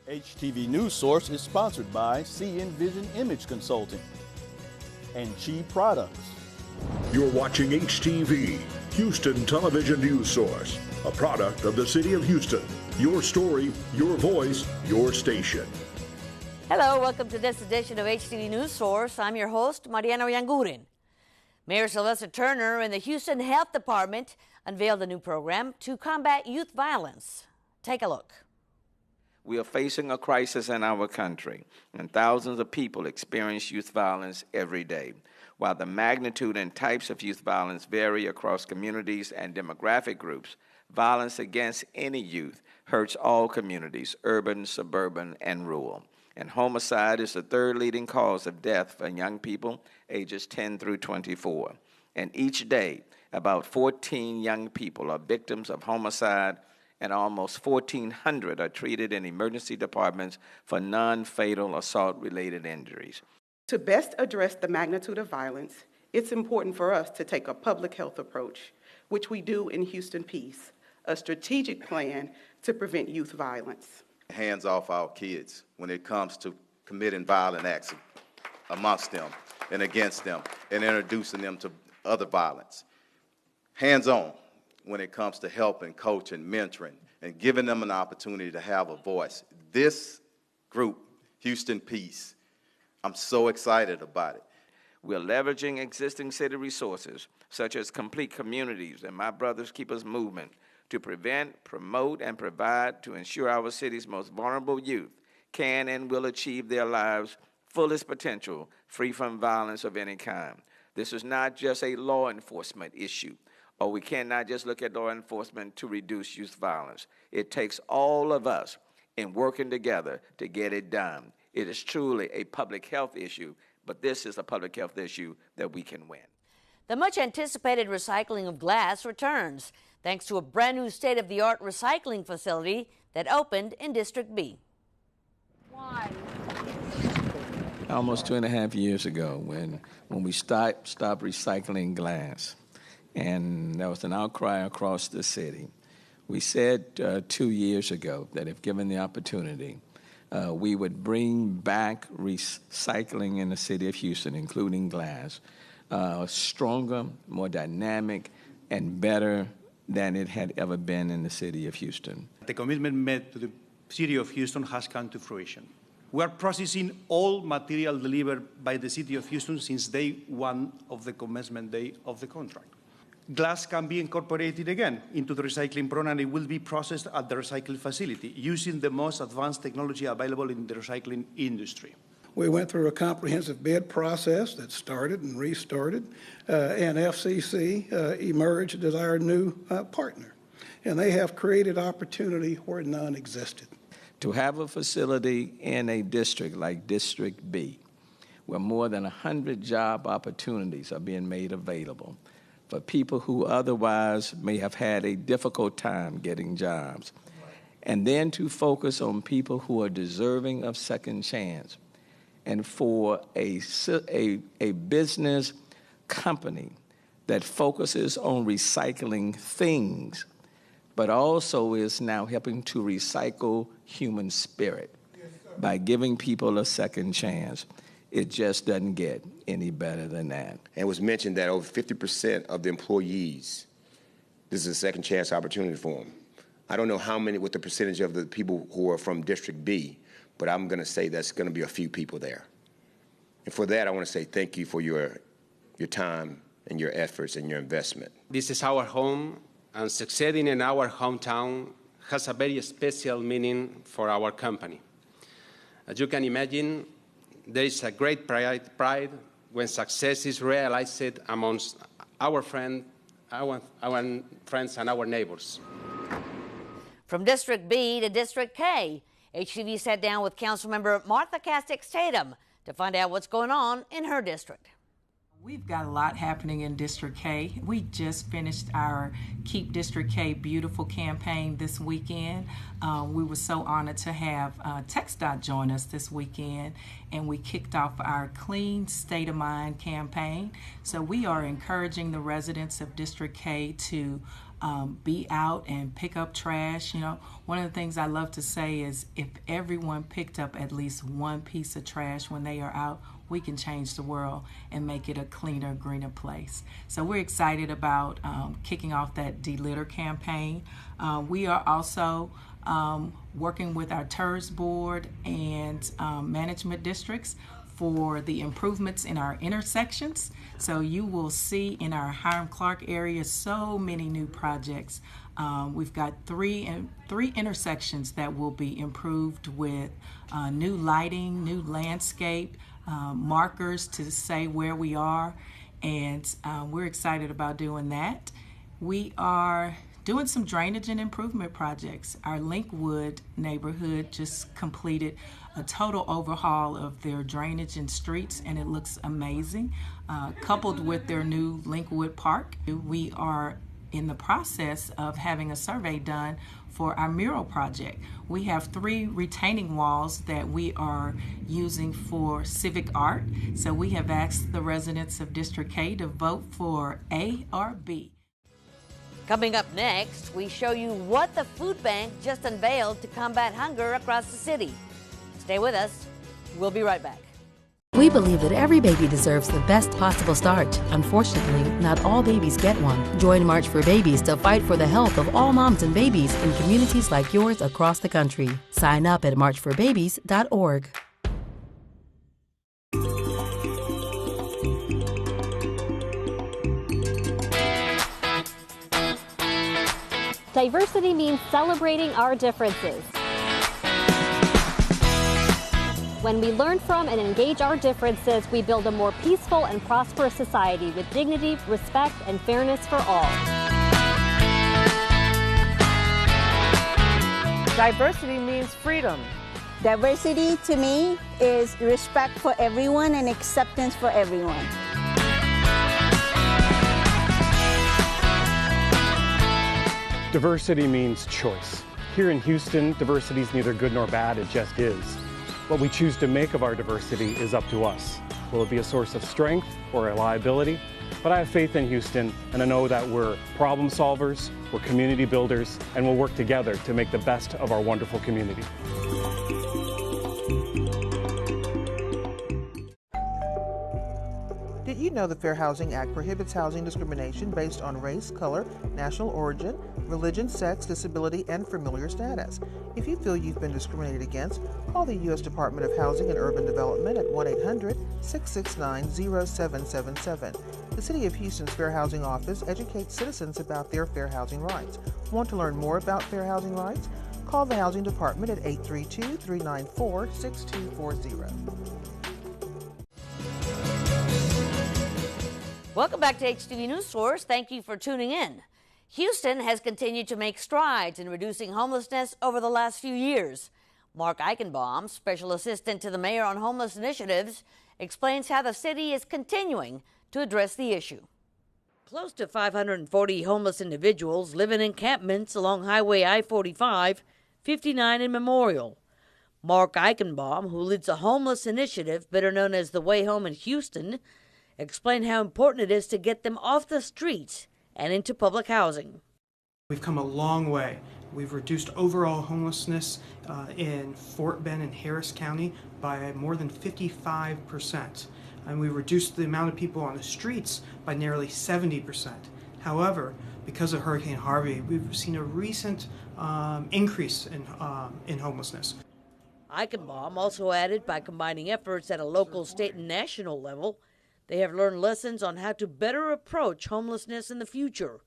HTV News Source is sponsored by Envision Image Consulting and Chi Products. You're watching HTV, Houston Television News Source, a product of the City of Houston. Your story, your voice, your station. Hello, welcome to this edition of HTV News Source. I'm your host, Mariano Yangurin. Mayor Sylvester Turner and the Houston Health Department unveiled a new program to combat youth violence. Take a look. We are facing a crisis in our country, and thousands of people experience youth violence every day. While the magnitude and types of youth violence vary across communities and demographic groups, violence against any youth hurts all communities, urban, suburban, and rural. And homicide is the third leading cause of death for young people ages 10 through 24. And each day, about 14 young people are victims of homicide, and almost 1,400 are treated in emergency departments for non-fatal assault-related injuries. To best address the magnitude of violence, it's important for us to take a public health approach, which we do in Houston Peace, a strategic plan to prevent youth violence. Hands off our kids when it comes to committing violent acts amongst them and against them and introducing them to other violence. Hands on when it comes to helping, coaching, mentoring, and giving them an opportunity to have a voice. This group, Houston Peace, I'm so excited about it. We're leveraging existing city resources, such as Complete Communities and My Brother's Keepers movement, to prevent, promote, and provide to ensure our city's most vulnerable youth can and will achieve their lives' fullest potential, free from violence of any kind. This is not just a law enforcement issue, or we cannot just look at law enforcement to reduce youth violence. It takes all of us in working together to get it done. It is truly a public health issue, but this is a public health issue that we can win. The much-anticipated recycling of glass returns, thanks to a brand-new state-of-the-art recycling facility that opened in District B. Almost 2.5 years ago, when we stopped recycling glass, and there was an outcry across the city, we said 2 years ago that if given the opportunity, we would bring back recycling in the city of Houston, including glass, stronger, more dynamic, and better than it had ever been in the city of Houston. The commitment made to the city of Houston has come to fruition. We are processing all material delivered by the city of Houston since day one of the commencement day of the contract. Glass can be incorporated again into the recycling program, and it will be processed at the recycling facility using the most advanced technology available in the recycling industry. We went through a comprehensive bid process that started and restarted, and FCC emerged as our new partner. And they have created opportunity where none existed. To have a facility in a district like District B, where more than 100 job opportunities are being made available for people who otherwise may have had a difficult time getting jobs, and then to focus on people who are deserving of second chance, and for a business company that focuses on recycling things, but also is now helping to recycle human spirit by giving people a second chance. It just doesn't get any better than that. And it was mentioned that over 50% of the employees, this is a second chance opportunity for them. I don't know what the percentage of the people who are from District B, but I'm going to say that's going to be a few people there. And for that, I want to say thank you for your time and your efforts and your investment. This is our home, and succeeding in our hometown has a very special meaning for our company. As you can imagine, there is a great pride when success is realized amongst our friends and our neighbors. From District B to District K, HTV sat down with Councilmember Martha Castex-Tatum to find out what's going on in her district. We've got a lot happening in District K. We just finished our Keep District K Beautiful campaign this weekend. We were so honored to have TxDOT join us this weekend, and we kicked off our Clean State of Mind campaign. So we are encouraging the residents of District K to be out and pick up trash. You know, one of the things I love to say is if everyone picked up at least one piece of trash when they are out, we can change the world and make it a cleaner, greener place. So we're excited about kicking off that De-litter campaign. We are also working with our TERS board and management districts for the improvements in our intersections. So you will see in our Hiram-Clark area so many new projects. We've got three intersections that will be improved with new lighting, new landscape, markers to say where we are, and we're excited about doing that. We are doing some drainage and improvement projects. Our Linkwood neighborhood just completed a total overhaul of their drainage and streets, and it looks amazing. Coupled with their new Linkwood Park, we are in the process of having a survey done for our mural project. We have 3 retaining walls that we are using for civic art. So we have asked the residents of District K to vote for A or B. Coming up next, we show you what the food bank just unveiled to combat hunger across the city. Stay with us. We'll be right back. We believe that every baby deserves the best possible start. Unfortunately, not all babies get one. Join March for Babies to fight for the health of all moms and babies in communities like yours across the country. Sign up at marchforbabies.org. Diversity means celebrating our differences. When we learn from and engage our differences, we build a more peaceful and prosperous society with dignity, respect, and fairness for all. Diversity means freedom. Diversity to me is respect for everyone and acceptance for everyone. Diversity means choice. Here in Houston, diversity is neither good nor bad, it just is. What we choose to make of our diversity is up to us. Will it be a source of strength or a liability? But I have faith in Houston, and I know that we're problem solvers, we're community builders, and we'll work together to make the best of our wonderful community. Did you know the Fair Housing Act prohibits housing discrimination based on race, color, national origin, religion, sex, disability, and familiar status? If you feel you've been discriminated against, call the U.S. Department of Housing and Urban Development at 1-800-669-0777. The City of Houston's Fair Housing Office educates citizens about their fair housing rights. Want to learn more about fair housing rights? Call the Housing Department at 832-394-6240. Welcome back to HTV News Source. Thank you for tuning in. Houston has continued to make strides in reducing homelessness over the last few years. Marc Eichenbaum, Special Assistant to the Mayor on Homeless Initiatives, explains how the city is continuing to address the issue. Close to 540 homeless individuals live in encampments along Highway I-45, 59 and Memorial. Marc Eichenbaum, who leads a homeless initiative better known as The Way Home in Houston, explained how important it is to get them off the streets and into public housing. We've come a long way. We've reduced overall homelessness in Fort Bend and Harris County by more than 55%. And we reduced the amount of people on the streets by nearly 70%. However, because of Hurricane Harvey, we've seen a recent increase in homelessness. Eichenbaum also added by combining efforts at a local, state, and national level, they have learned lessons on how to better approach homelessness in the future.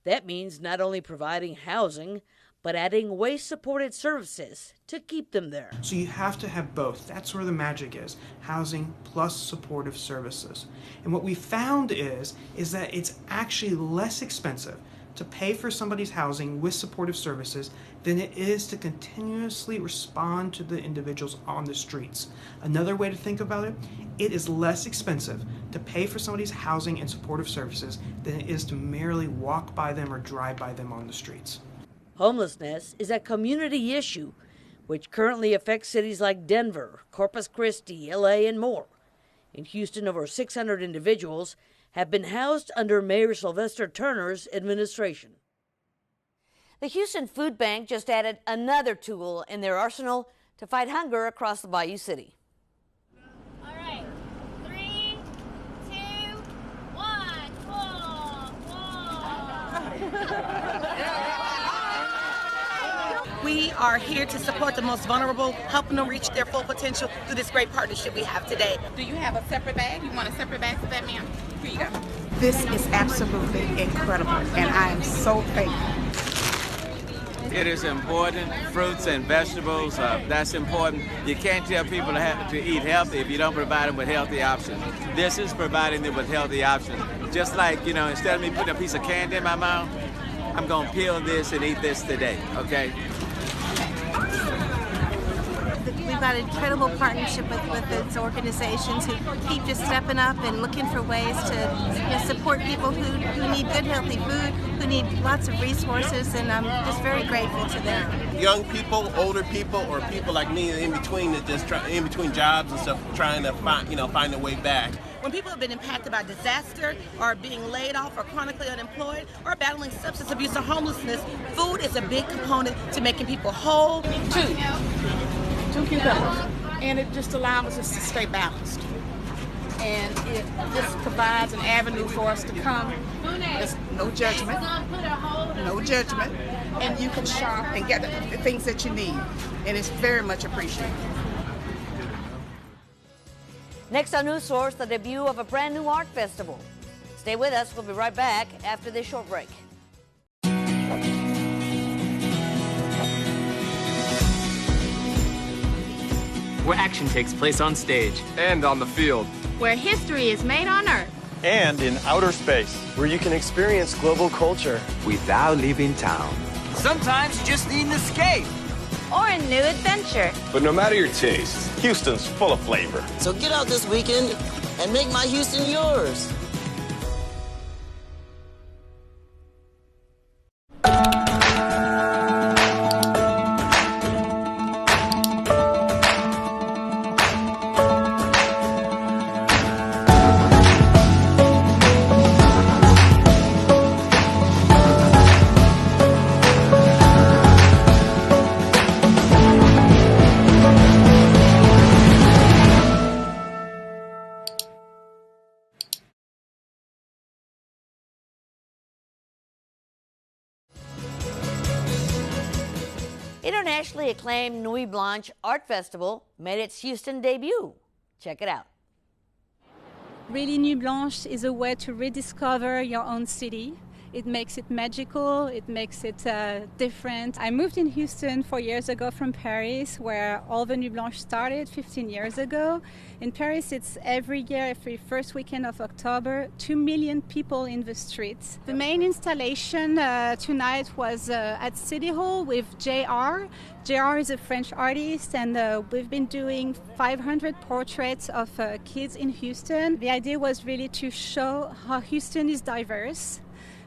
That means not only providing housing, but adding waste-supported services to keep them there. So you have to have both. That's where the magic is, housing plus supportive services. And what we found is that it's actually less expensive to pay for somebody's housing with supportive services than it is to continuously respond to the individuals on the streets. Another way to think about it, it is less expensive to pay for somebody's housing and supportive services than it is to merely walk by them or drive by them on the streets. Homelessness is a community issue which currently affects cities like Denver, Corpus Christi, LA, and more. In Houston, over 600 individuals have been housed under Mayor Sylvester Turner's administration. The Houston Food Bank just added another tool in their arsenal to fight hunger across the Bayou City. All right, 3, 2, 1, We are here to support the most vulnerable, helping them reach their full potential through this great partnership we have today. Do you have a separate bag? You want a separate bag for that, ma'am? Here you go. This is absolutely incredible, and I am so thankful. It is important, fruits and vegetables, that's important. You can't tell people to eat healthy if you don't provide them with healthy options. This is providing them with healthy options. Just like, you know, instead of me putting a piece of candy in my mouth, I'm going to peel this and eat this today, okay? We've got an incredible partnership with these organizations who keep just stepping up and looking for ways to support people who need good, healthy food, who need lots of resources, and I'm just very grateful to them. Young people, older people, or people like me in between that just in between jobs and stuff, trying to find a way back. When people have been impacted by disaster or being laid off or chronically unemployed or battling substance abuse or homelessness, food is a big component to making people whole. 2 cucumbers, and it just allows us to stay balanced. And it just provides an avenue for us to come. There's no judgment, and you can shop and get the things that you need, and it's very much appreciated. Next on News Source, the debut of a brand new art festival. Stay with us. We'll be right back after this short break. Where action takes place on stage and on the field, where history is made on Earth and in outer space, where you can experience global culture without leaving town. Sometimes you just need an escape or a new adventure. But no matter your taste, Houston's full of flavor. So get out this weekend and make my Houston yours. Internationally acclaimed Nuit Blanche Art Festival made its Houston debut. Check it out. Really, Nuit Blanche is a way to rediscover your own city. It makes it magical, it makes it different. I moved in Houston 4 years ago from Paris, where all the Nuit Blanche started 15 years ago. In Paris, it's every year, every first weekend of October, 2 million people in the streets. The main installation tonight was at City Hall with JR. JR is a French artist, and we've been doing 500 portraits of kids in Houston. The idea was really to show how Houston is diverse.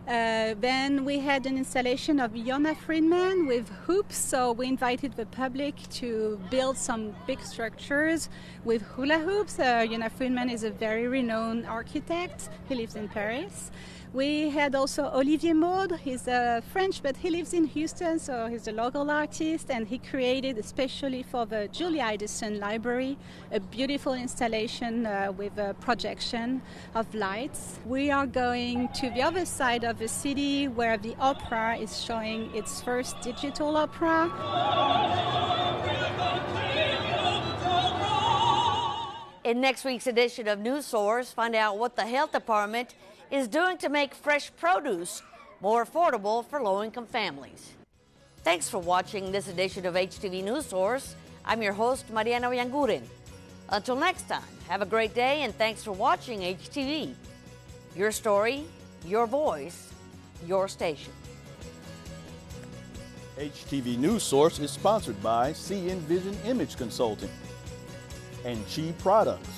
Then we had an installation of Yona Friedman with hoops, so we invited the public to build some big structures with hula hoops. Yona Friedman is a very renowned architect. He lives in Paris. We had also Olivier Maud. He's French, but he lives in Houston, so he's a local artist, and he created, especially for the Julie Idison Library, a beautiful installation with a projection of lights. We are going to the other side of the city where the opera is showing its first digital opera. In next week's edition of News Source, find out what the health department is doing to make fresh produce more affordable for low-income families. Thanks for watching this edition of HTV News Source. I'm your host, Mariana Oyanguren. Until next time, have a great day, and thanks for watching HTV. Your story, your voice, your station. HTV News Source is sponsored by CN Vision Image Consulting and Chi Products.